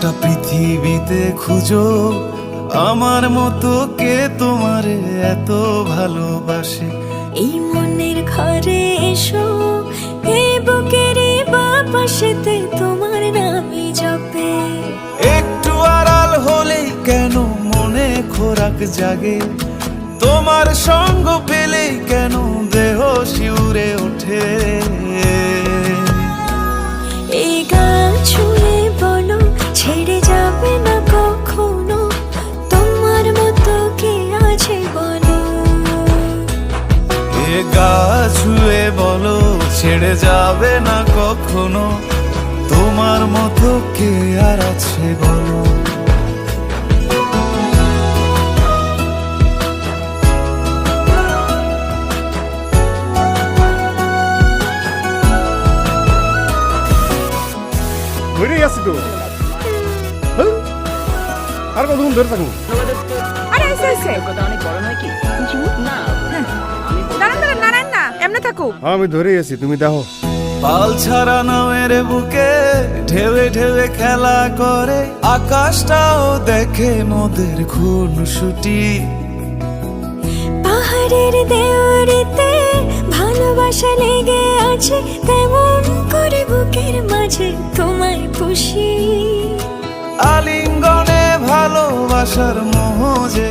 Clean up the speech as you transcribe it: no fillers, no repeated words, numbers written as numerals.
গোটা পৃথিবীতে খুঁজো আমার মতো কে তোমারে এত ভালোবাসে। এই মনের ঘরে এসো, এই বুকের বাপাশেতে তোমার নামই জপে। একটু আড়াল হলেই কেন মনে খোরাক জাগে, তোমার সঙ্গ পেলেই কেন দেহ শিউরে ওঠে। এই গান ছুঁয়ে বলো ছেড়ে যাবে না কখনো, তোমার মতো কে আছে বলো। এ গা ছুঁয়ে বলো ছেড়ে যাবে না কখনো, তোমার মতো কে আর আছে বলো। ধরেই আছি তো। হ্যাঁ? আর কতক্ষণ ধরে থাকবো? আরে আইসে আইসে অনেক বড় নয় কি? না দাঁড়ান দাঁড়ান নারায়ণ না এমনি থাকুক। আমি ধরেই আছি, তুমি দেখো। পাল ছাড়া নামের বুকে ঢেউে ঢেউে খেলা করে, আকাশটাও দেখে মোদের খুনসুটি। পাহাড়ের দেওয়ারিতে ভালোবাসা লেগে আছে, তেমন করে বুকের মাঝে তোমায় পুষি। আলিঙ্গনে ভালোবাসার মোহ যে